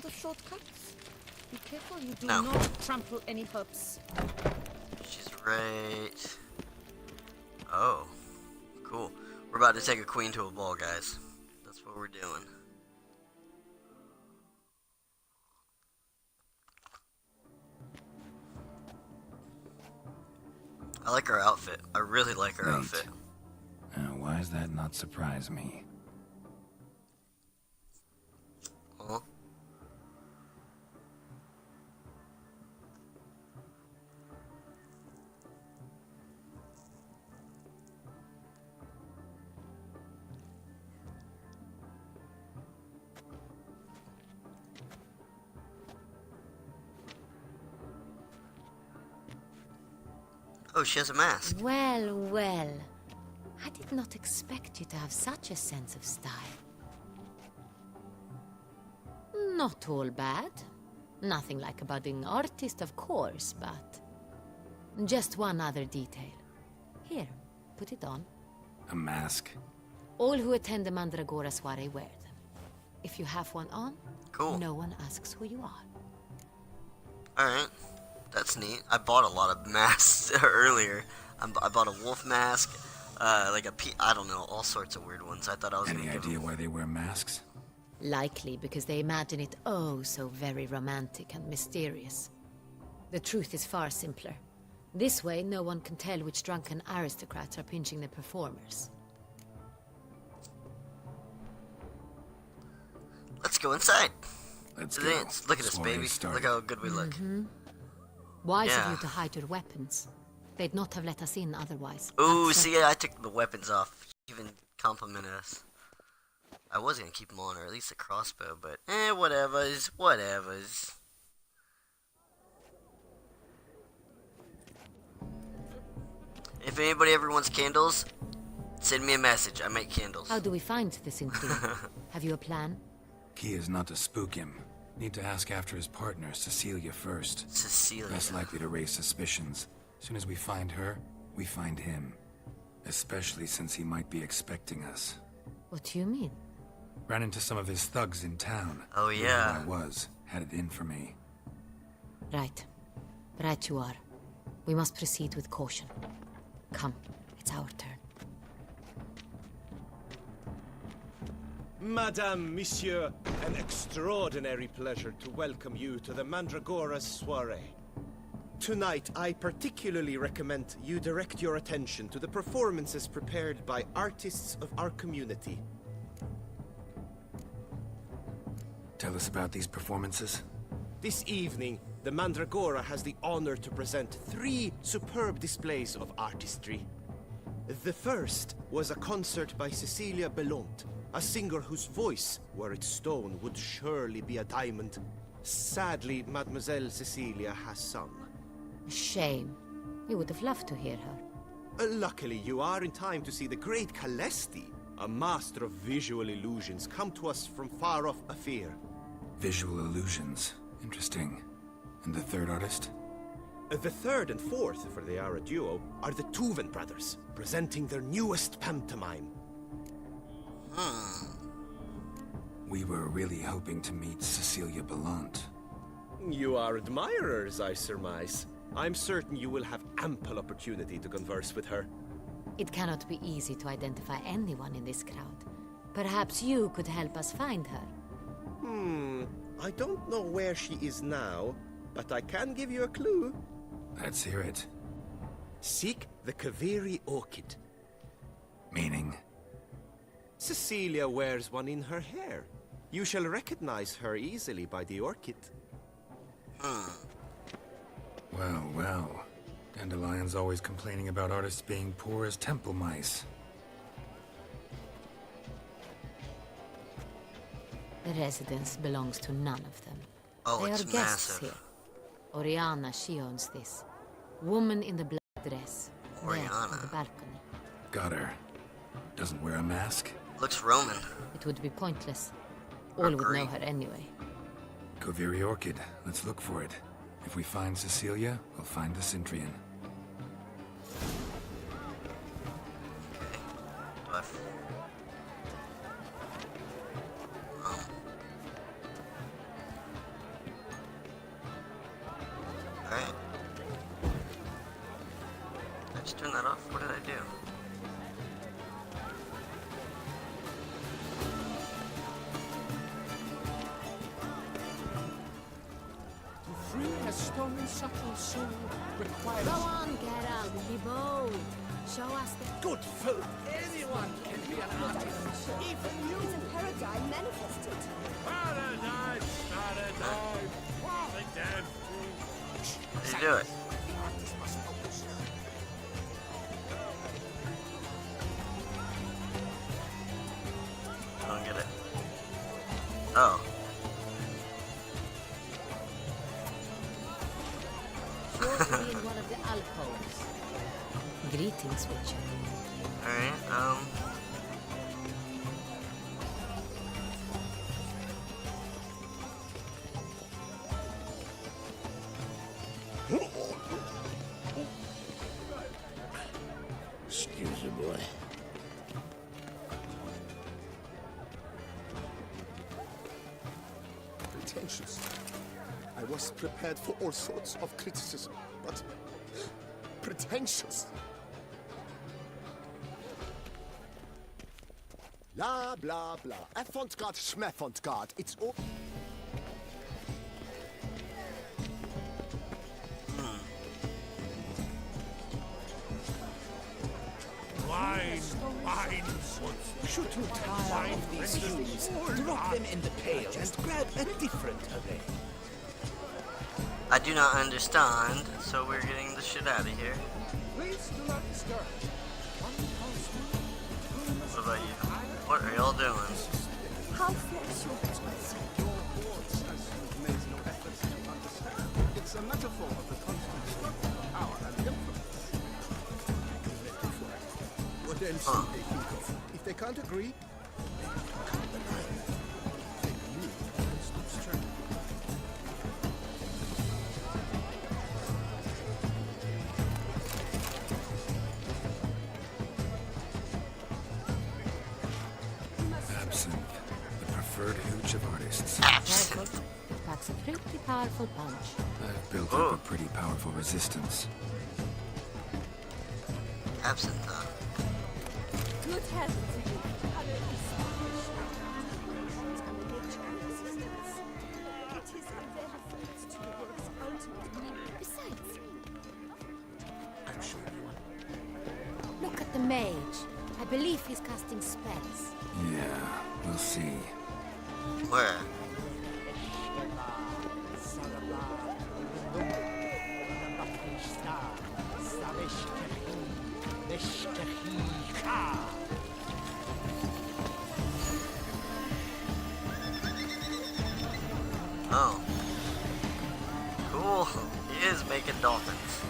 fond of shortcuts? Be careful you do No. not trample any hoops. She's right. Oh, cool. We're about to take a queen to a ball, guys. That's what we're doing. I like our outfit. I really like our outfit. Why does that not surprise me? Huh? Oh, she has a mask. Well, well. I did not expect you to have such a sense of style. Not all bad. Nothing like a budding artist, of course, but... just one other detail. Here, put it on. A mask? All who attend the Mandragora soiree wear them. If you have one on, Cool. no one asks who you are. Alright. That's neat. I bought a lot of masks earlier. I bought a wolf mask, like I don't know, all sorts of weird ones. I thought I was Any gonna give idea them. why they wear masks? Likely because they imagine it oh so very romantic and mysterious. The truth is far simpler. This way, no one can tell which drunken aristocrats are pinching the performers. Let's go inside. Let's To go. dance. Look at us, Soiree baby. started. Look how good we look. Wise Yeah. of you to hide your weapons. They'd not have let us in otherwise. Ooh, That's see, I took the weapons off. She even complimented us. I was gonna keep them on, or at least a crossbow, but whatevers, whatevers. If anybody ever wants candles, send me a message. I make candles. How do we find the sentient? Have you a plan? Key is not to spook him. Need to ask after his partner, Cecilia, first. Cecilia. Less likely to raise suspicions. As soon as we find her, we find him. Especially since he might be expecting us. What do you mean? Ran into some of his thugs in town. Oh, Knew yeah. who I was. Had it in for me. Right. Right you are. We must proceed with caution. Come, it's our turn. Madame, Monsieur, an extraordinary pleasure to welcome you to the Mandragora's soiree. Tonight, I particularly recommend you direct your attention to the performances prepared by artists of our community. Tell us about these performances. This evening, the Mandragora has the honor to present 3 superb displays of artistry. The first was a concert by Cecilia Belont, a singer whose voice, were it stone, would surely be a diamond. Sadly, Mademoiselle Cecilia has sung. Shame. We would have loved to hear her. Luckily, you are in time to see the great Calesti, a master of visual illusions, come to us from far off Afir. Visual illusions. Interesting. And the third artist? The third and fourth, for they are a duo, are the Tuven brothers, presenting their newest pantomime. We were really hoping to meet Cecilia Belont. You are admirers, I surmise. I'm certain you will have ample opportunity to converse with her. It cannot be easy to identify anyone in this crowd. Perhaps you could help us find her. I don't know where she is now, but I can give you a clue. Let's hear it. Seek the Kaveri orchid. Meaning? Cecilia wears one in her hair. You shall recognize her easily by the orchid. Well, well. Dandelion's always complaining about artists being poor as temple mice. The residence belongs to none of them. Oh, They it's are guests massive. here. Oriana, she owns this. Woman in the black dress. There, Oriana. on the balcony. Got her. Doesn't wear a mask? Looks Roman. It would be pointless. All would know Agree. her anyway. Kaveri Orchid. Let's look for it. If we find Cecilia, we'll find the Centrian. Do I f- Alright. Did I just turn that off? What did I do? To free a stolen subtle soul requires... Go on, Geralt, be bold. Show us the... Good food. Anyone can be an artist. Even you. It's a paradigm manifested. Paradise, paradise. The damn How do you do it? The artist must focus. I don't get it. Oh. Sure to be in one of the alcoves. Greetings, Witcher. Alright, Excuse me, boy. Pretentious. I was prepared for all sorts of criticism, but pretentious. Blah, blah, blah. Avant-garde, schmeffant-garde. It's all... Wine, should you tire of these hues, drop them in the pail and grab a different array. I do not understand, so we're getting the shit out of here. Please do not disturb. What about you? What are y'all doing? How flesh your choice. made no effort to understand. It's a metaphor of the constant struggle for power and influence. What else do they think of? If they can't agree, Absinthe, the preferred hooch of artists. Careful. It packs a pretty powerful punch. I've built up a pretty powerful resistance. Absinthe, huh? Good health to you. Other established and the nature of existence. It is a benefit to the work's ultimate meaning. Besides, I'm sure you Look at the mage. I believe he's casting spells. Yeah, we'll see. Where? Oh. Cool. He is making dolphins.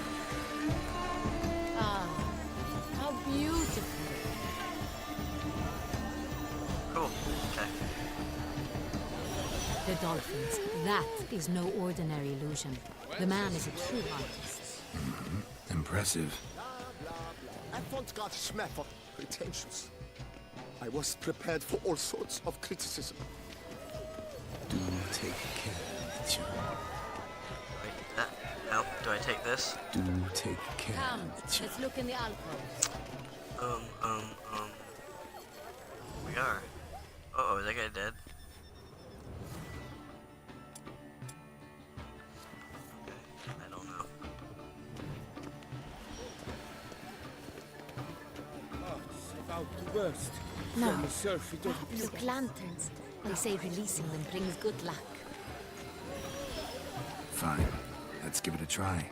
Ah, how beautiful. Cool. Okay. The dolphins. That is no ordinary illusion. The man is a true artist. Impressive. avant-garde, schmeffant, pretentious. I was prepared for all sorts of criticism. do take care, Mitchell. Wait, that. No. Do I take this? Do take care, Come, Mitchell. let's look in the alcoves. We are. Uh-oh, is that guy dead? Okay, I don't know. About to burst. No. From the surface of Look, lanterns. They say releasing them brings good luck. Fine. Let's give it a try.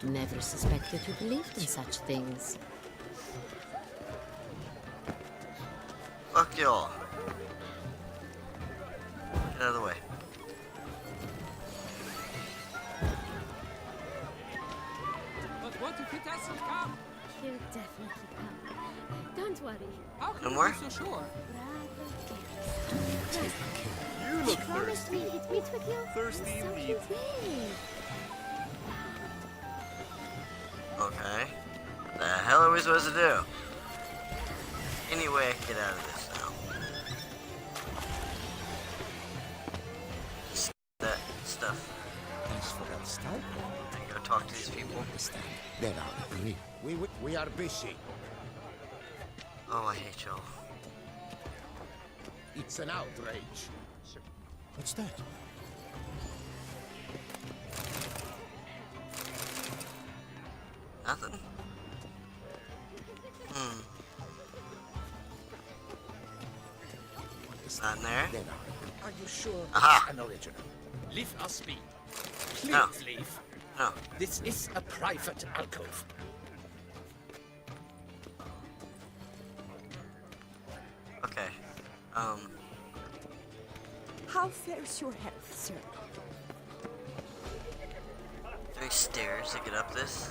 Never suspected you believed in such things. Fuck y'all. Get out of the way. But what if it doesn't come? he'll definitely come. Don't worry. How can No you more? be so sure? You look Promised me he'd meet with you. Thirsty So he indeed. did. Okay. What the hell are we supposed to do? Anyway, get out of this now. That stuff Thanks for that start. Go talk to these people. Understand. There are three. We are busy. Oh, I hate y'all. It's an outrage. What's that? Nothing. It's not in there. There are you sure Aha. it's an original? Leave us be. Please No. leave. No. This is a private alcove. Okay. How fares your health, sir? There's stairs to get up this.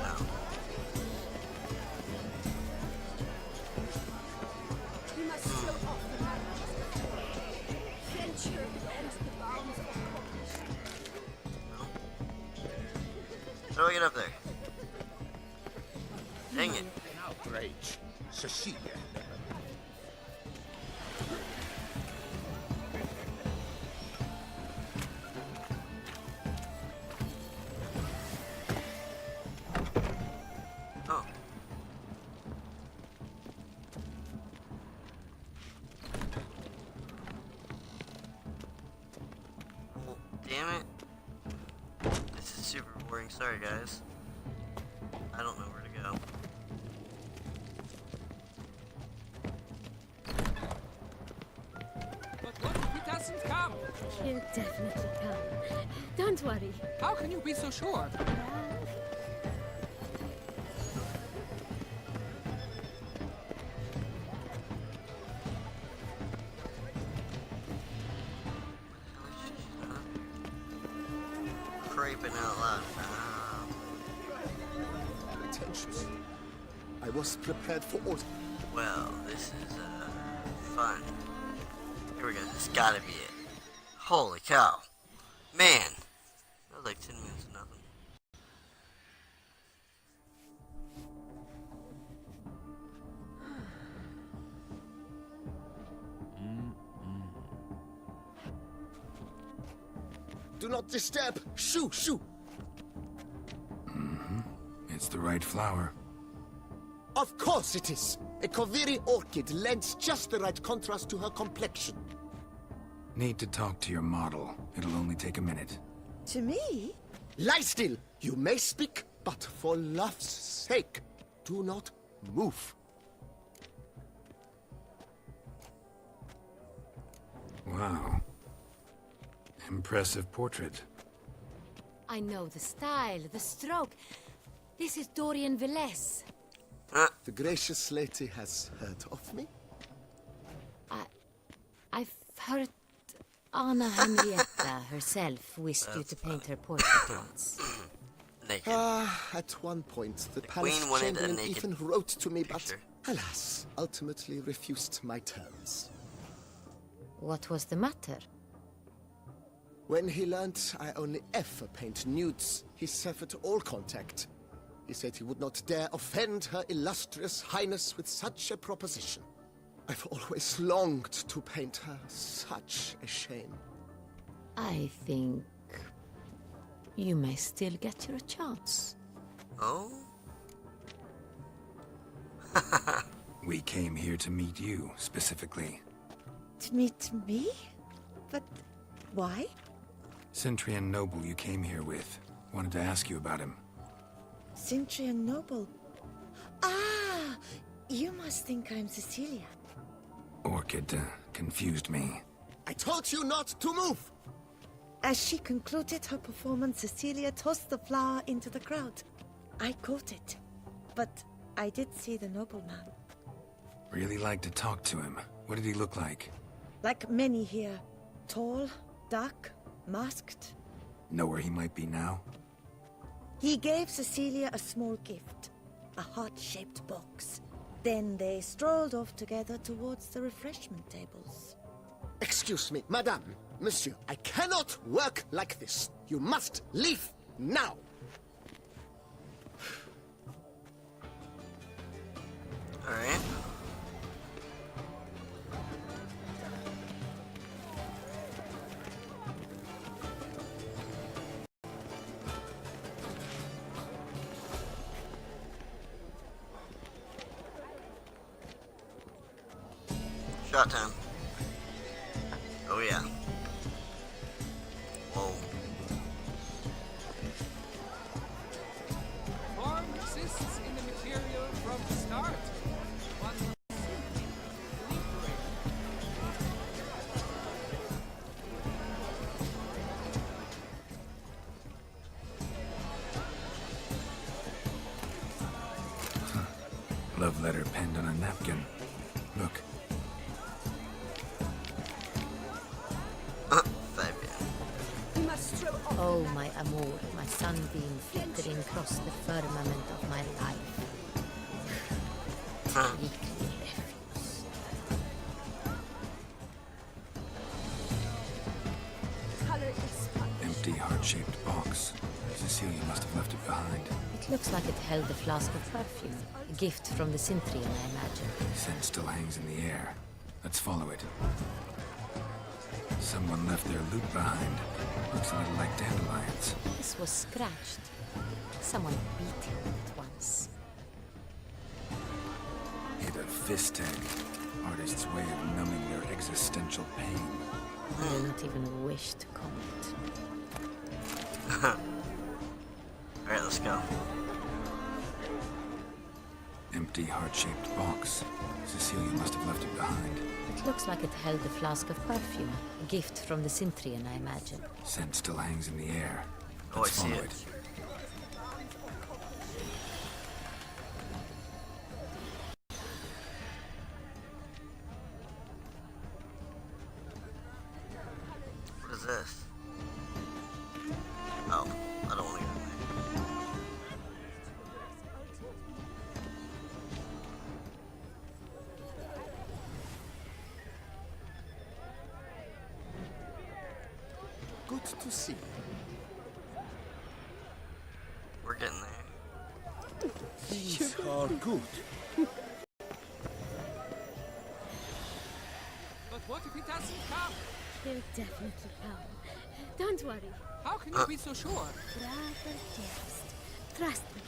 No. We must show off the madness. Venture beyond the bounds of cognition. How do I get up there? Dang it. An outrage. Cecilia. Oh. Well, damn it. This is super boring. Sorry, guys. I don't know where to go. But what if he doesn't come? He'll definitely come. Don't worry. How can you be so sure? Creeping out loud. Pretentious. I was prepared for all. Well, this is fun. Here we go. This gotta be it. Holy cow. Man. That was like 10 minutes of nothing. Do not disturb. Shoo, shoo. It's the right flower. Of course it is. A Koviri orchid lends just the right contrast to her complexion. Need to talk to your model. It'll only take a minute. To me? Lie still. You may speak, but for love's sake, do not move. Wow. Impressive portrait. I know the style, the stroke. This is Dorian Velez. The gracious lady has heard of me. I've heard Anna Henrietta herself wished you to paint her portrait once. Naked. At one point, the palace Queen wanted a chamberlain naked even wrote to me, picture. but alas, ultimately refused my terms. What was the matter? When he learned I only ever paint nudes, he severed all contact. He said he would not dare offend her illustrious highness with such a proposition. I've always longed to paint her. Such a shame. I think you may still get your chance. Oh? We came here to meet you, specifically. To meet me? But why? Centrian noble you came here with. Wanted to ask you about him. Sentient noble. Ah! You must think I'm Cecilia. Orchid confused me. I told you not to move! As she concluded her performance, Cecilia tossed the flower into the crowd. I caught it. But I did see the nobleman. Really like to talk to him. What did he look like? Like many here. Tall, dark, masked. Know where he might be now? He gave Cecilia a small gift. A heart-shaped box. Then they strolled off together towards the refreshment tables. Excuse me, madame, monsieur, I cannot work like this. You must leave now. Alright. Shot time. Oh yeah. Whoa. Form exists in the material from the start. One must simply liberate. Love letter penned on a napkin. Look. Fabian. We must throw off. Oh, my amour, my sunbeam flickering across the firmament of my life. Weakly refuse. Color is sponge. Empty heart-shaped box. Cecilia must have left it behind. It looks like it held a flask of perfume. A gift from the Syntrian, I imagine. Scent still hangs in the air. Let's follow it. Someone left their loot behind. Looks a little like dandelions. This was scratched. Someone beat him with it once. Hit a fist tag. Artist's way of numbing their existential pain. I do not even wish to comment. Alright, let's go. Empty heart-shaped box. Cecilia must have left it behind. It looks like it held a flask of perfume. A gift from the Syntrian, I imagine. Scent still hangs in the air. Oh, I Let's see follow it. What is this? Oh, I don't want to go there. Good to see you. We're getting there. These are good. But what if he doesn't come? He'll definitely come. Don't worry. How can you be so sure? Brother dearest, trust me.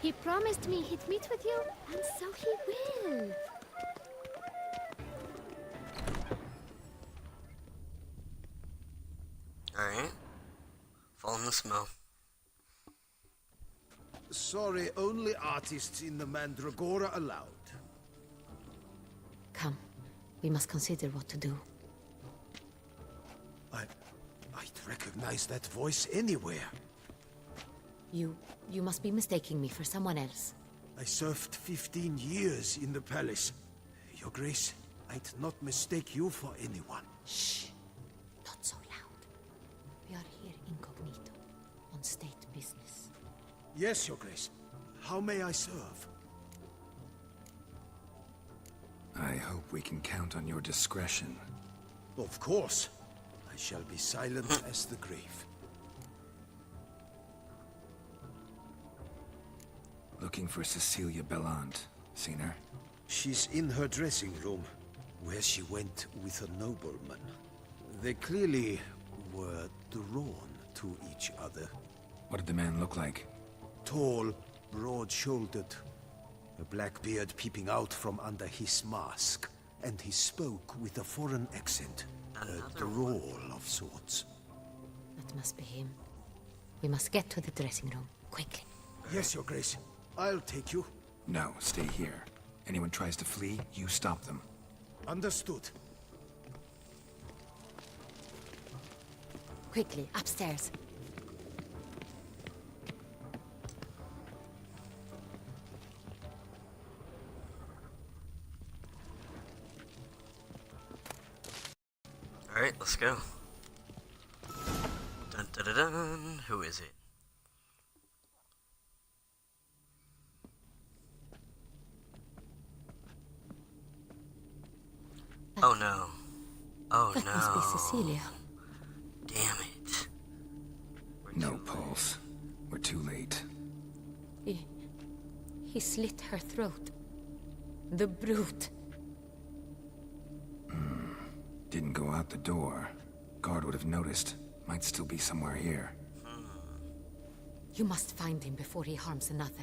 He promised me he'd meet with you, and so he will. Alright. Following the smell. Sorry, only artists in the Mandragora allowed. Come, we must consider what to do. I'd recognize that voice anywhere. You must be mistaking me for someone else. I served 15 years in the palace. Your Grace, I'd not mistake you for anyone. Shh! Not so loud. We are here incognito, on state business. Yes, Your Grace. How may I serve? I hope we can count on your discretion. Of course. I shall be silent as the grave. Looking for Cecilia Bellant. Seen her? She's in her dressing room, where she went with a nobleman. They clearly were drawn to each other. What did the man look like? Tall, broad-shouldered, a black beard peeping out from under his mask, and he spoke with a foreign accent, a drawl of sorts. That must be him. We must get to the dressing room, quickly. Yes, Your Grace. I'll take you. No, stay here. Anyone tries to flee, you stop them. Understood. Quickly, upstairs. Alright, let's go. Dun dun dun dun. Who is it? Oh no. Oh That no. must be Cecilia. Damn it. We're No too pulse. We're too late. He slit her throat. The brute. Didn't go out the door. Guard would have noticed. Might still be somewhere here. You must find him before he harms another.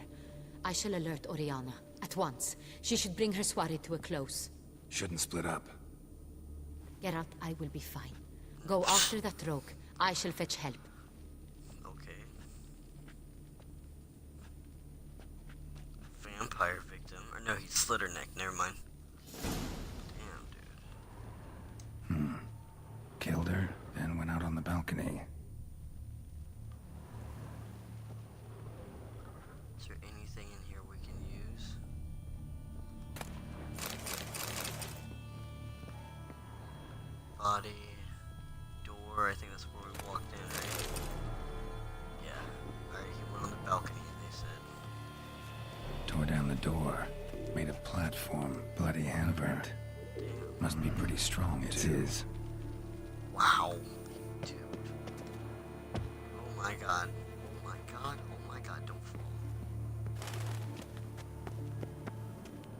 I shall alert Oriana. At once. She should bring her soirée to a close. Shouldn't split up. Geralt, I will be fine. Go after that rogue. I shall fetch help. Okay. Vampire victim. Or no, he's slit her neck. Never mind. Damn, dude. Killed her, then went out on the balcony. Is there anything in here we can use? Body. Door. I think that's where we walked in, right? Yeah. Alright, he went on the balcony, they said. Tore down the door. Made a platform. Bloody handprint. Must be pretty strong, it is. Wow. Dude. Oh my god. Oh my god. Oh my god, don't fall.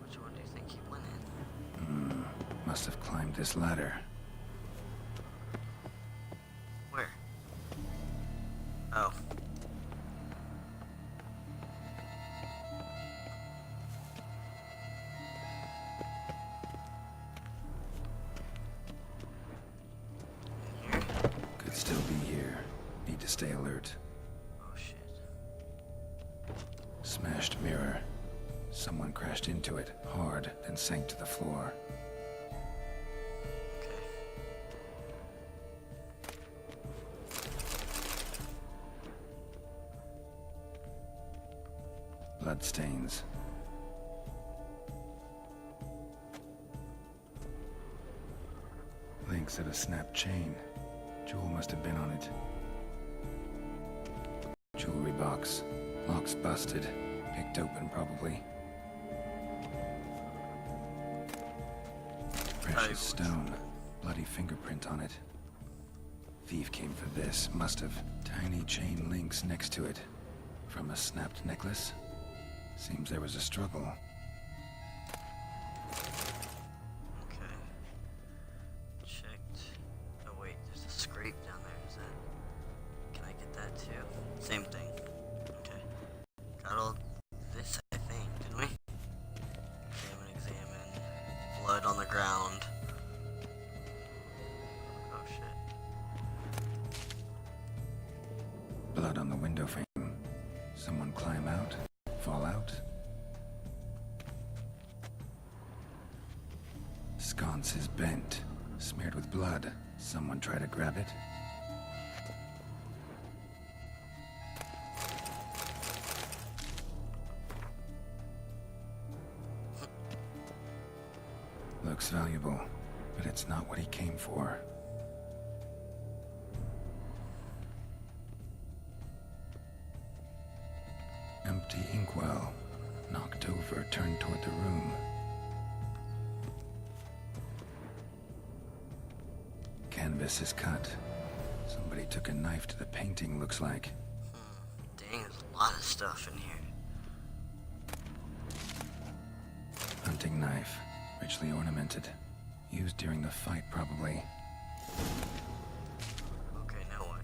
Which one do you think he went in? Must have climbed this ladder. Where? Oh. In here? Could still be here. Need to stay alert. Oh shit. Smashed mirror. Someone crashed into it hard, then sank to the floor. Okay. Bloodstains. Links of a snapped chain. Jewel must have been on it. Jewelry box. Lock's busted. Picked open, probably. Precious stone. Bloody fingerprint on it. Thief came for this. Must have. Tiny chain links next to it. From a snapped necklace? Seems there was a struggle. Okay. Checked. Oh wait, there's a scrape down there. Is that? Can I get that too? Same thing. Okay. Got all this, I think, didn't we? Examine. Blood on the ground. Oh shit. Blood on the window frame. Someone climb out? Fall out? Sconce is bent. Smeared with blood. Someone try to grab it? Looks valuable, but it's not what he came for. Empty inkwell. Knocked over, turned toward the room. Canvas is cut. Somebody took a knife to the painting, looks like. Dang, there's a lot of stuff in here. Hunting knife. Richly ornamented. Used during the fight, probably. Okay, now what?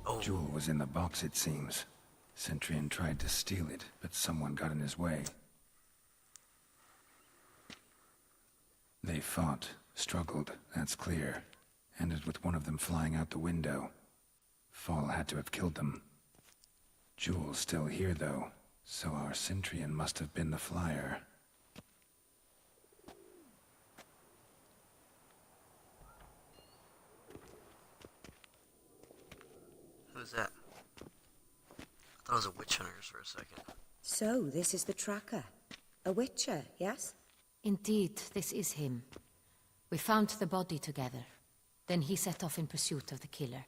Oh, Jewel was in the box, it seems. Sentient tried to steal it, but someone got in his way. They fought, struggled, that's clear. Ended with one of them flying out the window. Fall had to have killed them. Jewel's still here, though, so our Centrian must have been the flyer. who's that? I thought it was a witch hunters for a second. So, this is the tracker. A witcher, yes? Indeed, this is him. We found the body together. Then he set off in pursuit of the killer.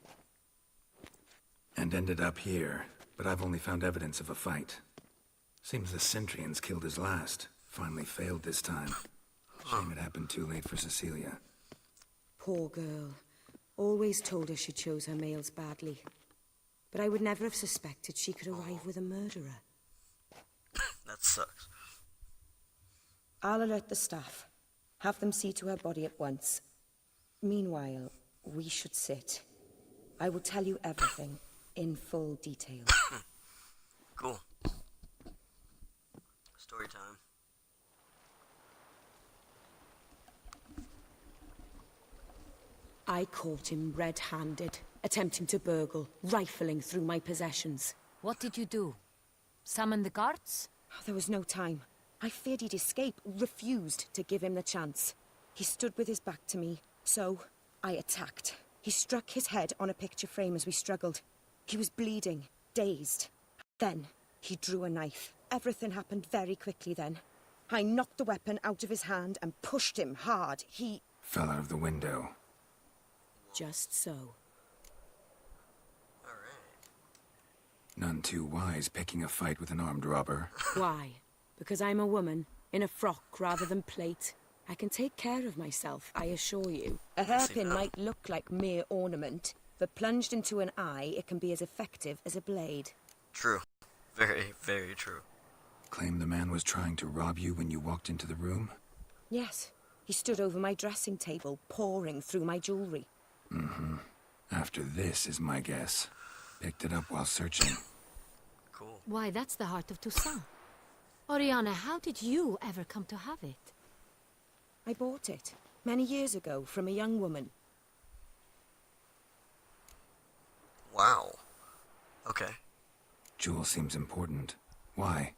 And ended up here, but I've only found evidence of a fight. Seems the Centrians killed his last. Finally failed this time. Shame it happened too late for Cecilia. Poor girl. Always told her she chose her males badly. But I would never have suspected she could arrive with a murderer. That sucks. I'll alert the staff. Have them see to her body at once. Meanwhile, we should sit. I will tell you everything, in full detail. Cool. Story time. I caught him red-handed, attempting to burgle, rifling through my possessions. What did you do? Summon the guards? There was no time. I feared he'd escape, refused to give him the chance. He stood with his back to me, so I attacked. He struck his head on a picture frame as we struggled. He was bleeding, dazed. Then he drew a knife. Everything happened very quickly then. I knocked the weapon out of his hand and pushed him hard. He Fell out of the window. just so. None too wise picking a fight with an armed robber. Why? Because I'm a woman, in a frock rather than plate. I can take care of myself, I assure you. A hairpin might look like mere ornament, but plunged into an eye, it can be as effective as a blade. True. Very, very true. Claim the man was trying to rob you when you walked into the room? Yes. He stood over my dressing table, pouring through my jewelry. Mm-hmm. After this is my guess. Picked it up while searching. Cool. Why, that's the heart of Toussaint. Oriana, how did you ever come to have it? I bought it, many years ago, from a young woman. Wow. Okay. Jewel seems important. Why?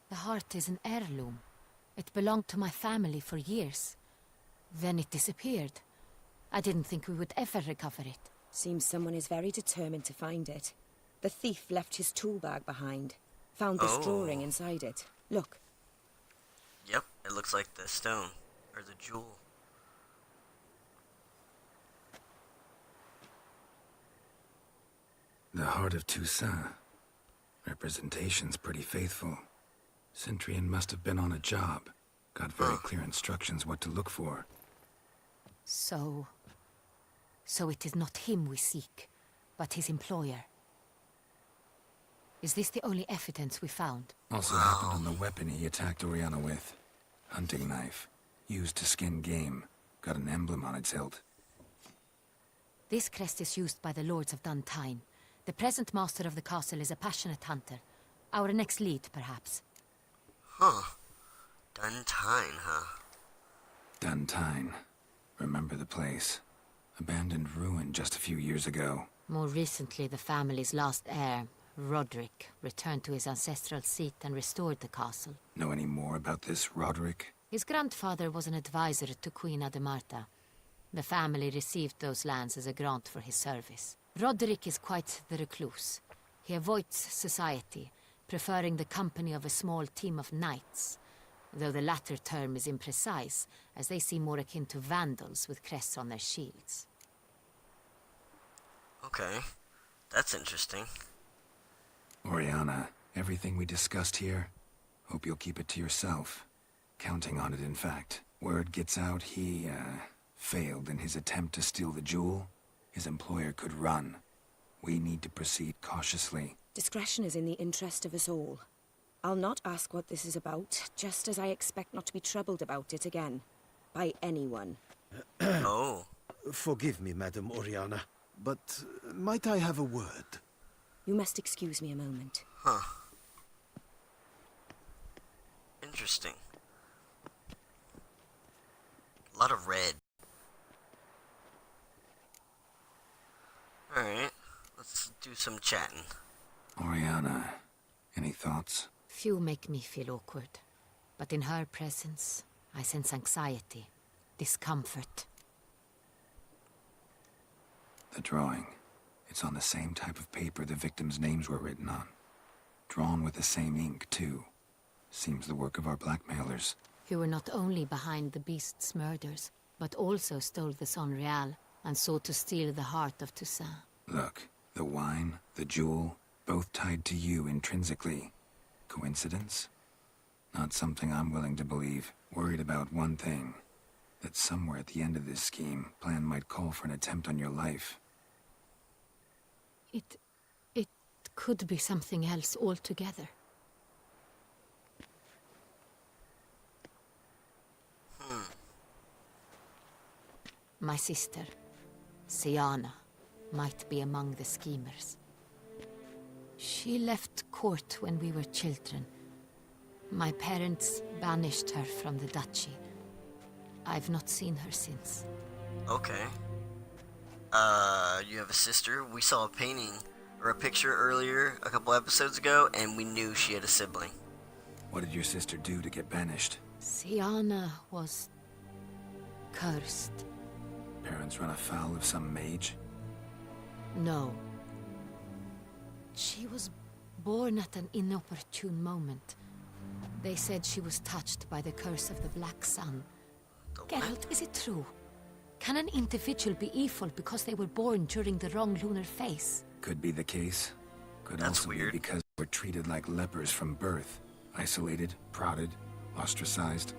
The heart is an heirloom. It belonged to my family for years. Then it disappeared. I didn't think we would ever recover it. Seems someone is very determined to find it. The thief left his tool bag behind. Found this drawing inside it. Look. Yep, it looks like the stone, or the jewel. The heart of Toussaint. Representation's pretty faithful. Centurion must have been on a job. Got very clear instructions what to look for. So it is not him we seek, but his employer. Is this the only evidence we found? Also happened on the weapon he attacked Oriana with. Hunting knife. Used to skin game. Got an emblem on its hilt. This crest is used by the lords of Duntine. The present master of the castle is a passionate hunter. Our next lead, perhaps. Huh. Duntine, huh? Duntine. Remember the place. Abandoned ruin just a few years ago. More recently, the family's last heir, Roderick, returned to his ancestral seat and restored the castle. Know any more about this Roderick? His grandfather was an advisor to Queen Ademarta. The family received those lands as a grant for his service. Roderick is quite the recluse. He avoids society, preferring the company of a small team of knights, though the latter term is imprecise, as they seem more akin to vandals with crests on their shields. Okay. That's interesting. Oriana, everything we discussed here, hope you'll keep it to yourself. Counting on it, in fact. Word gets out he, failed in his attempt to steal the jewel. His employer could run. We need to proceed cautiously. Discretion is in the interest of us all. I'll not ask what this is about, just as I expect not to be troubled about it again. By anyone. Oh. Forgive me, Madam Oriana, but might I have a word? You must excuse me a moment. Huh. Interesting. A lot of red. Alright, let's do some chatting. Oriana, any thoughts? Few make me feel awkward, but in her presence, I sense anxiety, discomfort. The drawing. It's on the same type of paper the victims' names were written on. Drawn with the same ink, too. Seems the work of our blackmailers. Who were not only behind the beast's murders, but also stole the Son Real and sought to steal the heart of Toussaint. Look, the wine, the jewel, both tied to you intrinsically. Coincidence? Not something I'm willing to believe. Worried about one thing. That somewhere at the end of this scheme, plan might call for an attempt on your life. It could be something else altogether. My sister, Siana, might be among the schemers. She left court when we were children. My parents banished her from the duchy. I've not seen her since. Okay. You have a sister. We saw a painting or a picture earlier, a couple episodes ago, and we knew she had a sibling. What did your sister do to get banished? Sienna was cursed. Parents run afoul of some mage? No. She was born at an inopportune moment. They said she was touched by the curse of the Black Sun. Geralt, is it true? Can an individual be evil because they were born during the wrong lunar phase? Could be the case. Could That's also weird. be because they were treated like lepers from birth. Isolated, prodded, ostracized.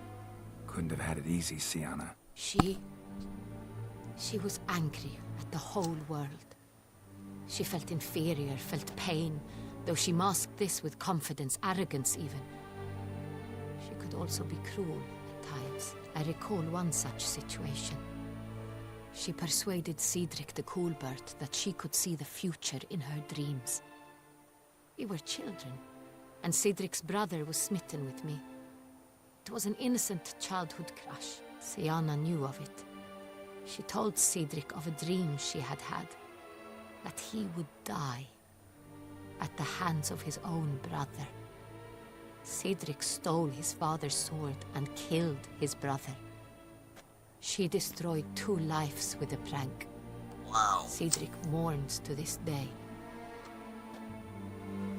Couldn't have had it easy, Sienna. She was angry at the whole world. She felt inferior, felt pain, though she masked this with confidence, arrogance even. She could also be cruel at times. I recall one such situation. She persuaded Cedric the Coolbird that she could see the future in her dreams. We were children, and Cedric's brother was smitten with me. It was an innocent childhood crush. Sienna knew of it. She told Cedric of a dream she had had, that he would die at the hands of his own brother. Cedric stole his father's sword and killed his brother. She destroyed 2 lives with a prank. Wow. Cedric mourns to this day.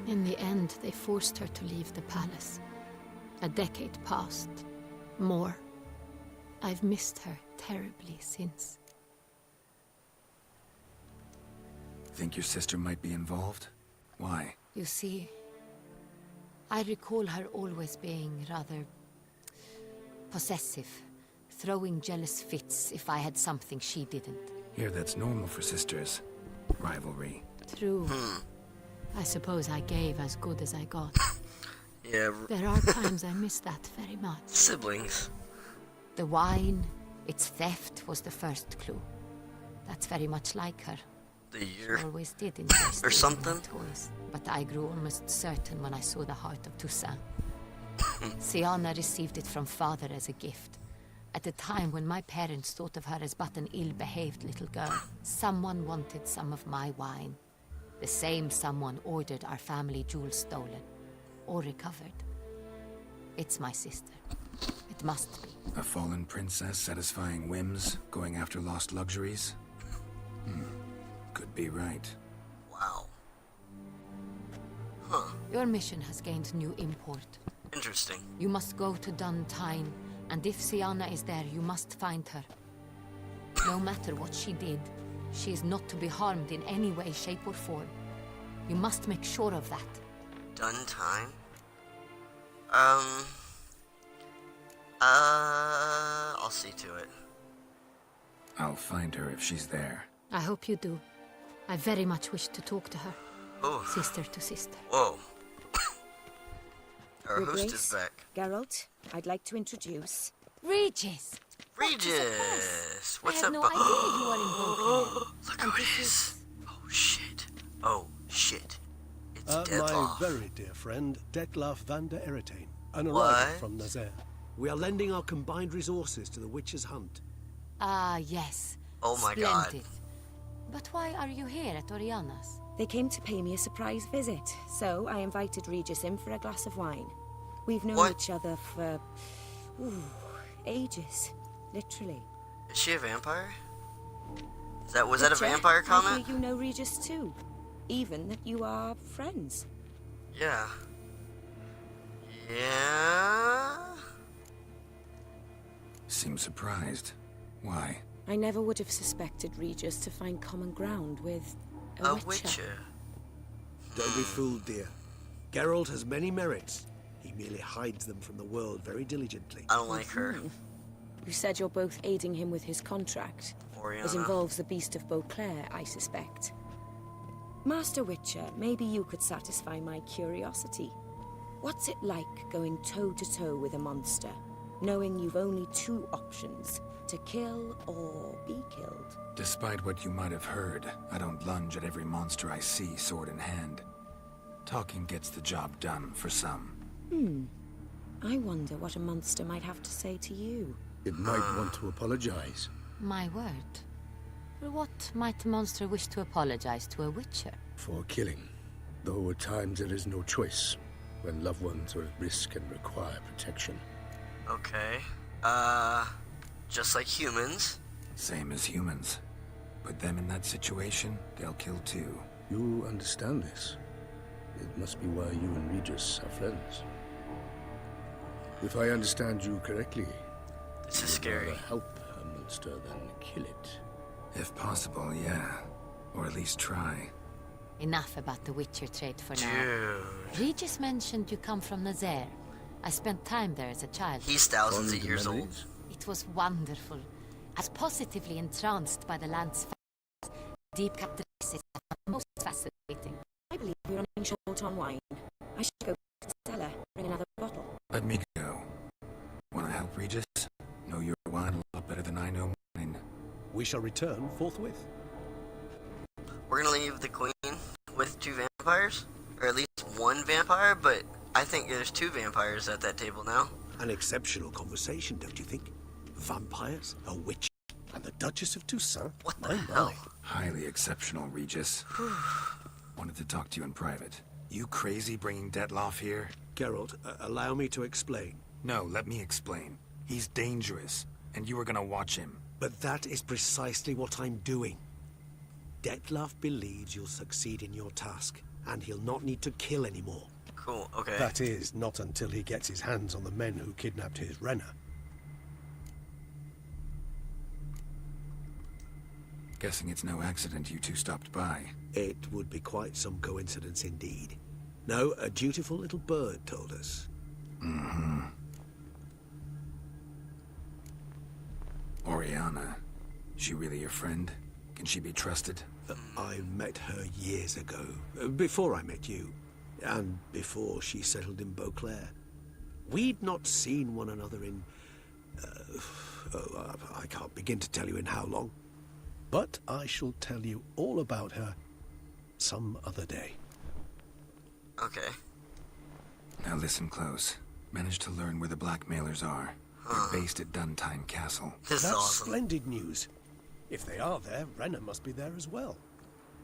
In the end, they forced her to leave the palace. A decade passed. More. I've missed her terribly since. Think your sister might be involved? Why? You see, I recall her always being rather possessive, throwing jealous fits if I had something she didn't. Here, that's normal for sisters. Rivalry. True. I suppose I gave as good as I got. Yeah, There are times I miss that very much. siblings. The wine, its theft was the first clue. That's very much like her. The She year. always did invest Or in something. my toys, but I grew almost certain when I saw the heart of Toussaint. Sienna received it from father as a gift. At a time when my parents thought of her as but an ill-behaved little girl, someone wanted some of my wine. The same someone ordered our family jewels stolen, or recovered. It's my sister. It must be. A fallen princess satisfying whims, going after lost luxuries? Could be right. Wow. Your mission has gained new import. Interesting. You must go to Duntine, and if Sienna is there, you must find her. No matter what she did, she is not to be harmed in any way, shape, or form. You must make sure of that. Done time? I'll see to it. I'll find her if she's there. I hope you do. I very much wish to talk to her. Oh, Sister to sister. whoa. Our Your host is Grace, back. Geralt, I'd like to introduce... Regis! Regis! What's I up? had no idea you were in Brooklyn. Look who it is. Oh shit. Oh shit. It's My Deadloff. very dear friend, Detlaf van der Eretain, an What? arrival from Nazaire. We are lending our combined resources to the Witch's Hunt. Ah, yes. Oh my god. Splendid. But why are you here at Oriana's? They came to pay me a surprise visit, so I invited Regis in for a glass of wine. We've known What? each other for... ages. Literally. Is she a vampire? Was that a Witcher, vampire I comment? hear you know Regis too. Even that you are friends. Yeah. Yeah. Seems surprised. Why? I never would have suspected Regis to find common ground with A Witcher. witcher. Don't be fooled, dear. Geralt has many merits. He merely hides them from the world very diligently. I don't like her. You said you're both aiding him with his contract. It Oriana. involves the Beast of Beauclair, I suspect. Master Witcher, maybe you could satisfy my curiosity. What's it like going toe-to-toe with a monster, knowing you've only 2 options, to kill or be killed? Despite what you might have heard, I don't lunge at every monster I see sword in hand. Talking gets the job done for some. I wonder what a monster might have to say to you. It might want to apologize. My word. For what might the monster wish to apologize to a witcher? For killing. Though at times there is no choice, when loved ones are at risk and require protection. Okay. Just like humans. Same as humans. Put them in that situation, they'll kill too. You understand this. It must be why you and Regis are friends. If I understand you correctly, This is you would scary. rather help a monster than kill it. If possible, yeah. Or at least try. Enough about the witcher trait for now. Dude. Regis mentioned you come from Nazaire. I spent time there as a child. He's thousands Fond of years old. memories? It was wonderful. I was positively entranced by the land's deep characteristics that are most fascinating. I believe we're running short on wine. I should go to the cellar, bring another bottle. Let me go. Wanna help Regis? Know your wine a lot better than I know mine. We shall return forthwith. We're gonna leave the queen with 2 vampires? Or at least 1 vampire, but I think there's 2 vampires at that table now. An exceptional conversation, don't you think? Vampires, a witch, and the Duchess of Toussaint. What the My, hell? my. Highly exceptional, Regis. Wanted to talk to you in private. You crazy bringing Detloff here? Geralt, allow me to explain. No, let me explain. He's dangerous, and you were gonna watch him. But that is precisely what I'm doing. Detloff believes you'll succeed in your task, and he'll not need to kill anymore. Cool, okay. That is, not until he gets his hands on the men who kidnapped his Renner. Guessing it's no accident you two stopped by. It would be quite some coincidence indeed. No, a dutiful little bird told us. Mm-hmm. Oriana. She really your friend? Can she be trusted? I met her years ago, before I met you, and before she settled in Beauclair. We'd not seen one another in... I can't begin to tell you in how long. But I shall tell you all about her some other day. Okay. Now listen close. Managed to learn where the blackmailers are. They're based at Duntine Castle. This is That's awesome. splendid news. If they are there, Renner must be there as well.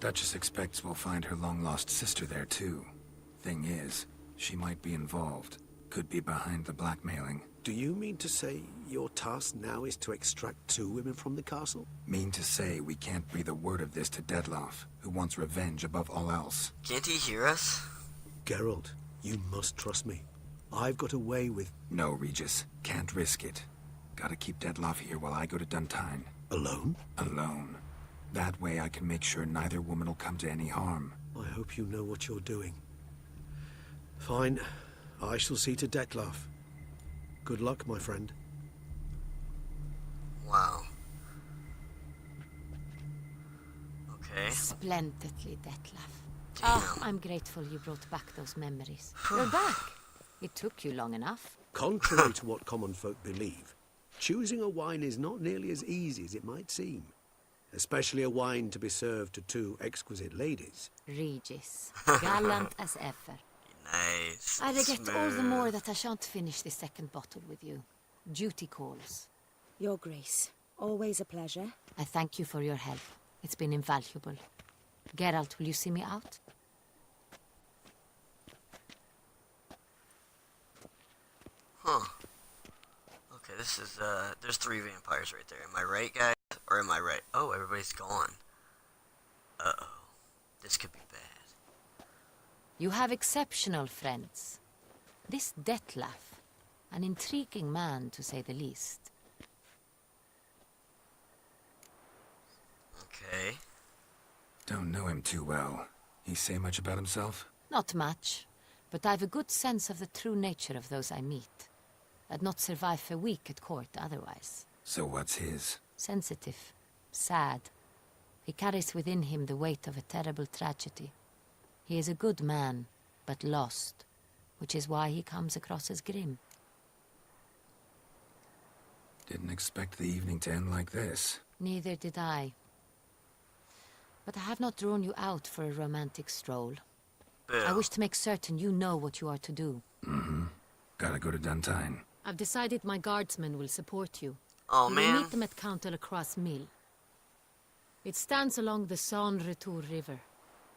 Duchess expects we'll find her long-lost sister there too. Thing is, she might be involved. Could be behind the blackmailing. Do you mean to say your task now is to extract 2 women from the castle? Mean to say we can't breathe a word of this to Detloff, who wants revenge above all else. Can't he hear us? Geralt, you must trust me. I've got away with... No, Regis. Can't risk it. Gotta keep Detloff here while I go to Duntine. Alone? Alone. That way I can make sure neither woman will come to any harm. I hope you know what you're doing. Fine. I shall see to Detloff. Good luck, my friend. Wow. Okay. Splendidly, Detlaff. Damn. Oh, I'm grateful you brought back those memories. You're back. It took you long enough. Contrary to what common folk believe, choosing a wine is not nearly as easy as it might seem. Especially a wine to be served to 2 exquisite ladies. Regis, gallant as ever. Nice. I regret all the Smooth. more that I shan't finish the 2nd bottle with you. Duty calls. Your Grace, always a pleasure. I thank you for your help. It's been invaluable. Geralt, will you see me out? Huh. Okay, this is, there's 3 vampires right there. Am I right, guys? Or am I right? Oh, everybody's gone. Uh-oh. This could be bad. You have exceptional friends. This Detlaff, an intriguing man to say the least. Okay. Don't know him too well. He say much about himself? Not much, but I've a good sense of the true nature of those I meet. I'd not survive a week at court otherwise. So what's his? Sensitive, sad. He carries within him the weight of a terrible tragedy. He is a good man, but lost, which is why he comes across as grim. Didn't expect the evening to end like this. Neither did I. But I have not drawn you out for a romantic stroll. I Bill. wish to make certain you know what you are to do. Mm-hmm. Gotta go to Duntine. I've decided my guardsmen will support you. Oh You will man. meet them at Count Delacroix Mill. It stands along the Saône-Retour River,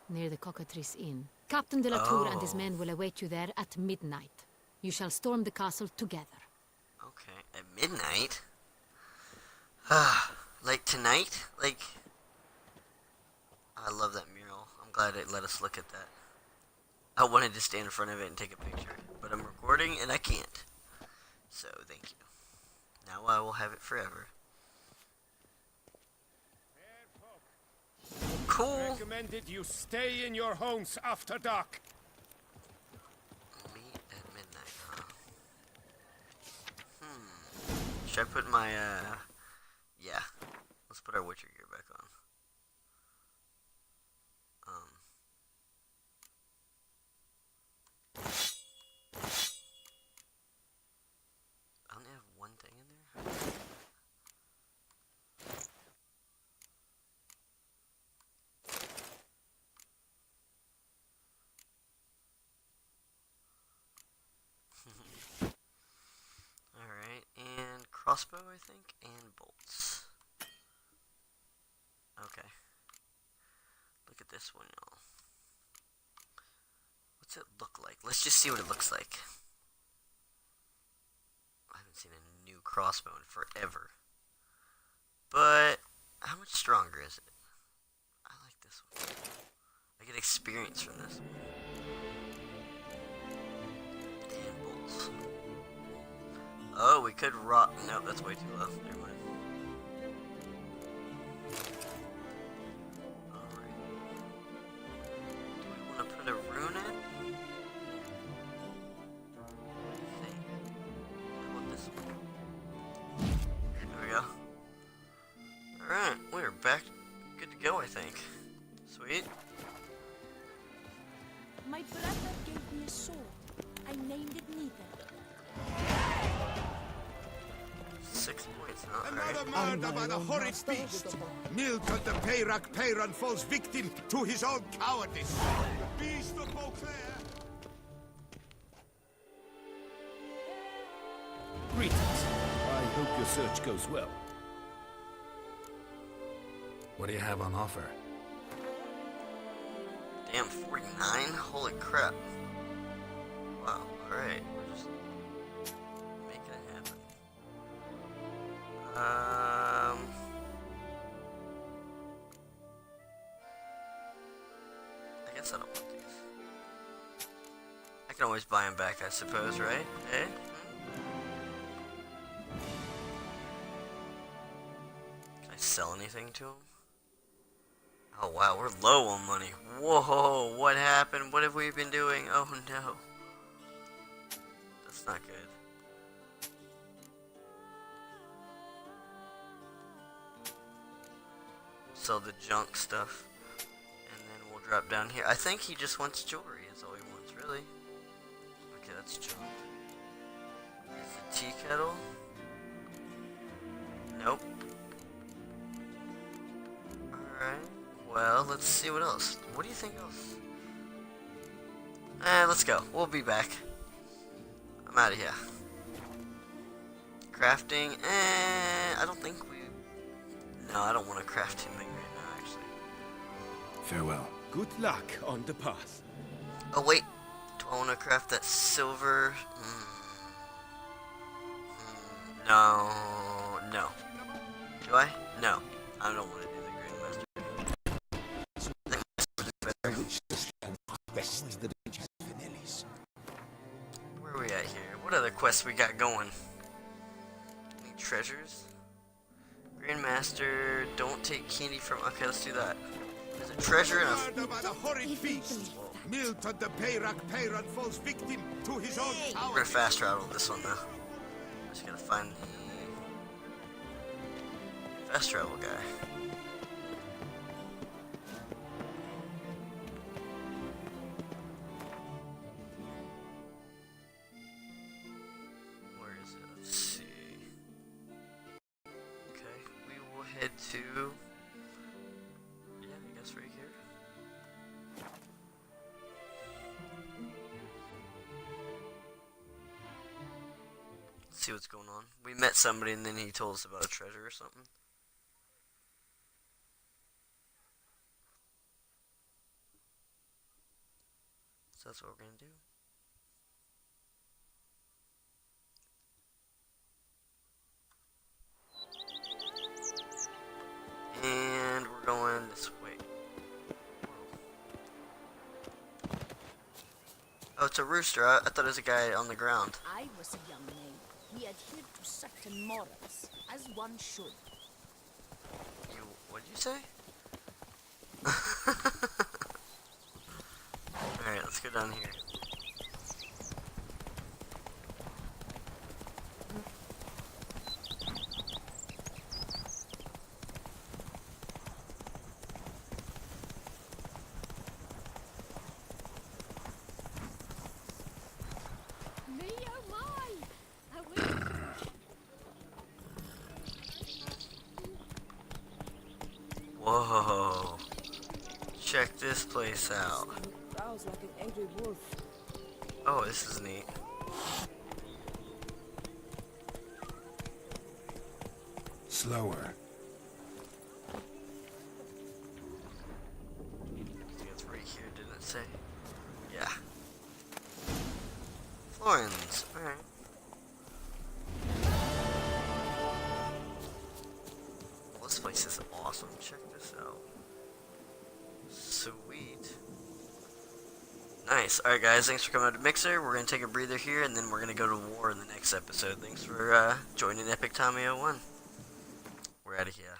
near the Cockatrice Inn. Captain de la Tour and his men will await you there at midnight. You shall storm the castle together. Okay, at midnight? Like tonight? Like, I love that mural. I'm glad it let us look at that. I wanted to stand in front of it and take a picture, but I'm recording and I can't. So, thank you. Now I will have it forever. Cool. Recommended you stay in your homes after dark. Meet at midnight, huh? Should I put my, yeah. Let's put our Witcher gear back on. I only have one thing in there? Alright, and crossbow, I think, and bolts. Okay. Look at this one, y'all. What's it look like? Let's just see what it looks like. I haven't seen a new crossbow in forever. But, how much stronger is it? I like this one. I get experience from this one. And bolts. Oh, we could rock. No, that's way too low. Never mind. Alright. Do we want to put a rune in? I think. How about this one? There we go. Alright, we're back. Good to go, I think. Sweet. My brother gave me a sword. I named it Neither. 6 points, huh? Another Alright. murder by the horrid beast. Milton the Peyrac Peyran falls victim to his own cowardice. The beast of Beauclair. Greetings. I hope your search goes well. What do you have on offer? Damn, 49? Holy crap. Wow, alright. We're just making it happen. I guess I don't want these. I can always buy them back, I suppose, right? Eh? Can I sell anything to them? Oh wow, we're low on money. Whoa, what happened? What have we been doing? Oh no. That's not good. Sell the junk stuff. And then we'll drop down here. I think he just wants jewelry is all he wants, really. Okay, that's junk. Is the tea kettle? Nope. Alright. Well, let's see what else. What do you think else? Let's go. We'll be back. I'm out of here. Crafting. I don't think we... No, I don't want to craft anything right now, actually. Farewell. Good luck on the path. Oh, wait. Do I want to craft that silver? No. No. Do I? No. I don't want to do the Grandmaster. Where are we at here? What other quests we got going? Any treasures? Grandmaster, don't take candy from... Okay, let's do that. There's a treasure and a... Murder by the horrid beast. Milton the Peyrac Peyran falls victim to his own We're cowardice. gonna fast travel this one, though. Just gotta find the... fast travel guy. Let's see. Okay, we will head to... Yeah, I guess right here. Let's see what's going on. We met somebody and then he told us about a treasure or something. So that's what we're gonna do. And we're going this way. Oh, it's a rooster. I thought it was a guy on the ground. I was a young maid. We adhered to certain morals, as one should. What'd you say? Alright, let's go down here. Me oh my! I will. Whoa. Check this place out. Growls like an angry wolf. Oh, this is neat. Slower. It's right here, didn't it say? Yeah. Florins. Alright. Well, this place is awesome. Check this out. Sweet. Nice. Alright guys, thanks for coming out to Mixer. We're going to take a breather here, and then we're going to go to war in the next episode. Thanks for joining Epic Tommy 01. We're out of here.